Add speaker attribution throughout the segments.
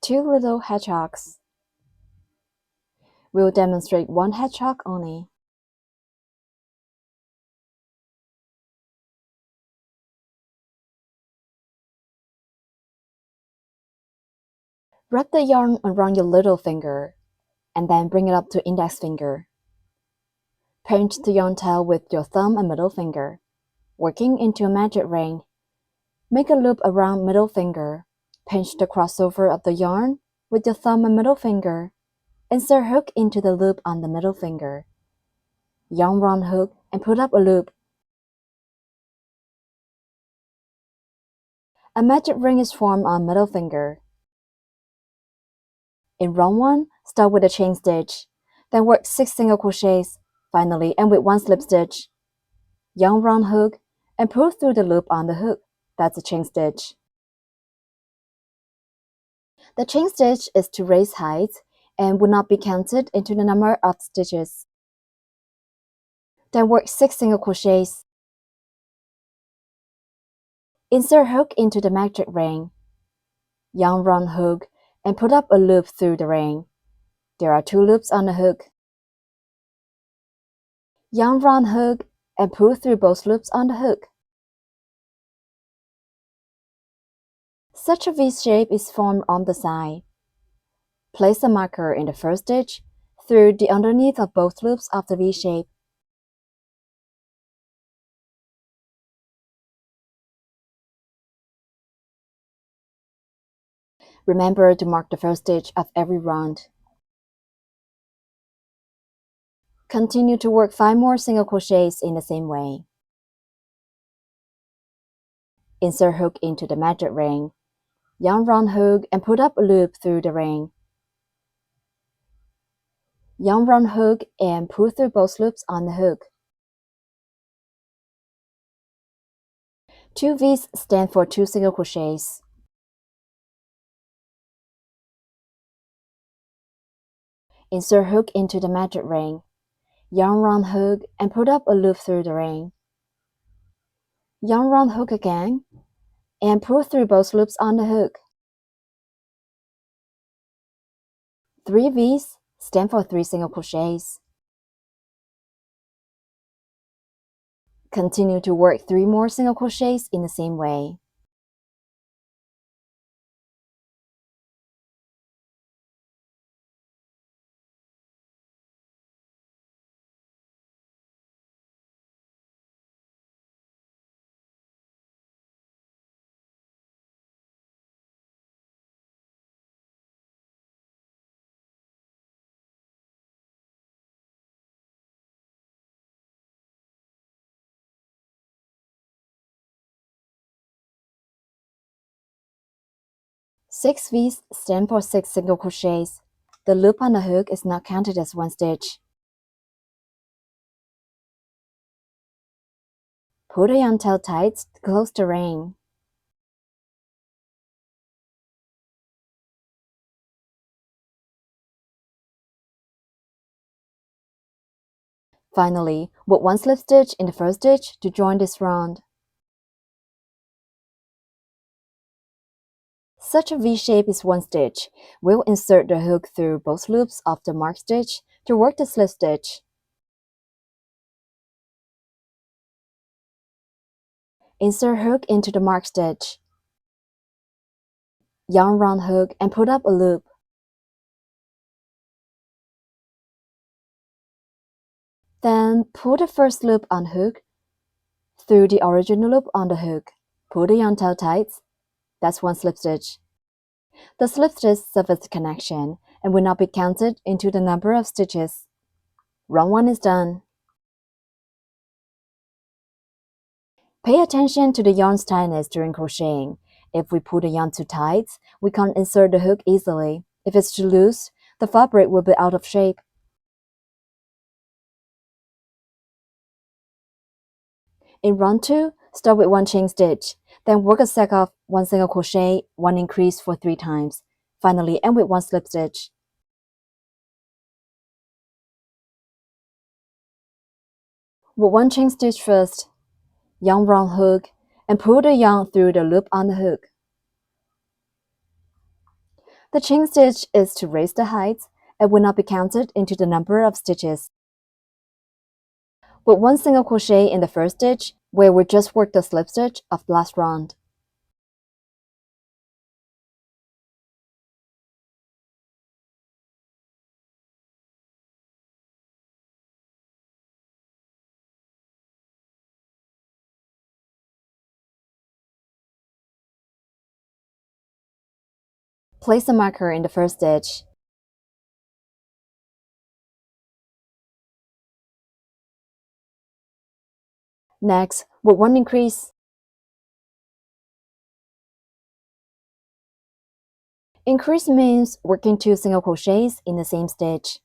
Speaker 1: Two little hedgehogs. We'll demonstrate one hedgehog only. Wrap the yarn around your little finger, and then bring it up to index finger. Pinch the yarn tail with your thumb and middle finger, working into a magic ring. Make a loop around middle finger. Pinch the crossover of the yarn with your thumb and middle finger. Insert hook into the loop on the middle finger. Yarn round hook and put up a loop. A magic ring is formed on middle finger. In round 1, start with a chain stitch, then work 6 single crochets. Finally, end with 1 slip stitch. Yarn round hook and pull through the loop on the hook. That's a chain stitch. The chain stitch is to raise height and will not be counted into the number of stitches. Then work 6 single crochets. Insert hook into the magic ring. Yarn round hook and put up a loop through the ring. There are 2 loops on the hook. Yarn round hook and pull through both loops on the hook. Such a V shape is formed on the side. Place a marker in the first stitch through the underneath of both loops of the V shape. Remember to mark the first stitch of every round. Continue to work 5 more single crochets in the same way. Insert hook into the magic ring. Yarn round hook and put up a loop through the ring. Yarn round hook and pull through both loops on the hook. 2 V's stand for 2 single crochets. Insert hook into the magic ring. Yarn round hook and put up a loop through the ring. Yarn round hook again and pull through both loops on the hook. 3 V's stand for 3 single crochets. Continue to work 3 more single crochets in the same way. Six V's stand for 6 single crochets. The loop on the hook is not counted as 1 stitch. Pull the yarn tail tight to close the ring. Finally, put 1 slip stitch in the first stitch to join this round. Such a V shape is 1 stitch. We'll insert the hook through both loops of the marked stitch to work the slip stitch. Insert hook into the marked stitch. Yarn round hook and put up a loop. Then pull the first loop on hook through the original loop on the hook. Pull the yarn tail tight. That's 1 slip stitch. The slip stitch serves as connection and will not be counted into the number of stitches. Round 1 is done. Pay attention to the yarn's tightness during crocheting. If we pull the yarn too tight, we can't insert the hook easily. If it's too loose, the fabric will be out of shape. In round 2, start with 1 chain stitch, then work a stack of 1 single crochet, 1 increase for 3 times. Finally, end with 1 slip stitch. With 1 chain stitch first, yarn round hook, and pull the yarn through the loop on the hook. The chain stitch is to raise the height and will not be counted into the number of stitches. Put 1 single crochet in the first stitch, where we just worked the slip stitch of the last round. Place a marker in the first stitch. Next, with 1 increase. Increase means working 2 single crochets in the same stitch.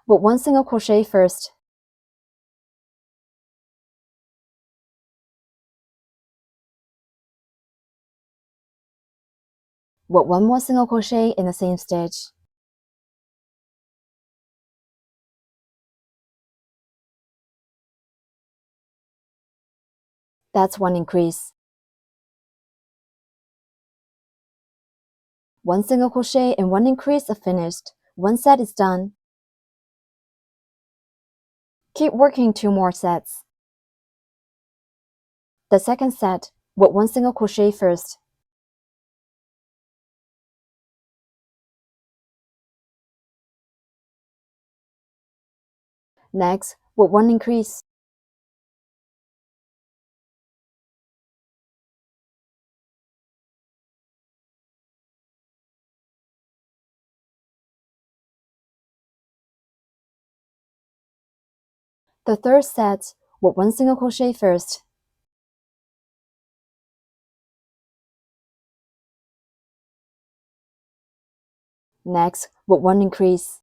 Speaker 1: Put 1 single crochet first. Put 1 more single crochet in the same stitch. That's 1 increase. 1 single crochet and 1 increase are finished. 1 set is done. Keep working 2 more sets. The second set, put 1 single crochet first. Next, put 1 increase. The third set, put 1 single crochet first. Next, put 1 increase.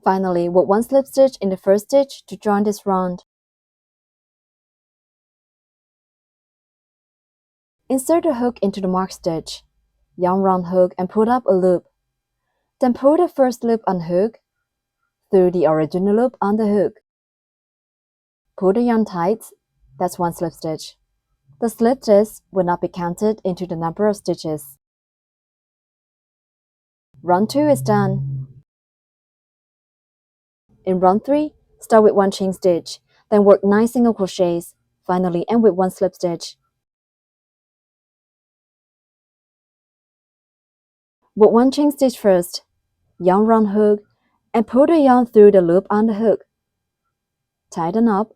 Speaker 1: Finally, put 1 slip stitch in the first stitch to join this round. Insert a hook into the marked stitch. Yarn round hook and put up a loop. Then pull the first loop unhook through the original loop on the hook. Pull the yarn tight. That's 1 slip stitch. The stitches will not be counted into the number of stitches. Round 2 is done. In round 3, start with 1 chain stitch, then work 9 single crochets. Finally, end with 1 slip stitch. Put 1 chain stitch first, yarn round hook, and pull the yarn through the loop on the hook. Tighten up.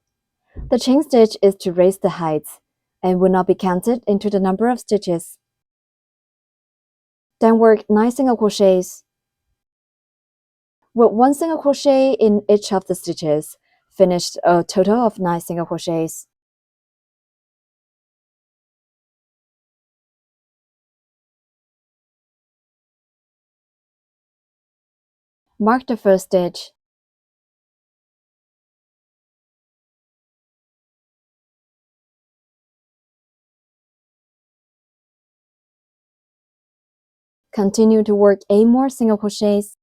Speaker 1: The chain stitch is to raise the height and will not be counted into the number of stitches. Then work 9 single crochets. Work 1 single crochet in each of the stitches. Finish a total of 9 single crochets. Mark the first stitch. Continue to work 8 more single crochets.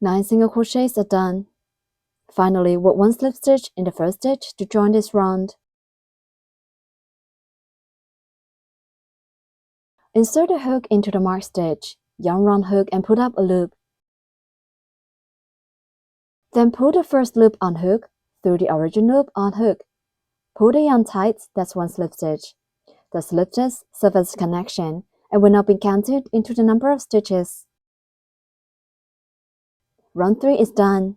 Speaker 1: Nine single crochets are done. Finally, work 1 slip stitch in the first stitch to join this round. Insert a hook into the marked stitch, yarn round hook and put up a loop. Then pull the first loop unhook through the original loop on hook. Pull the yarn tight, that's one slip stitch. The slip stitch serves as connection and will not be counted into the number of stitches. Round 3 is done.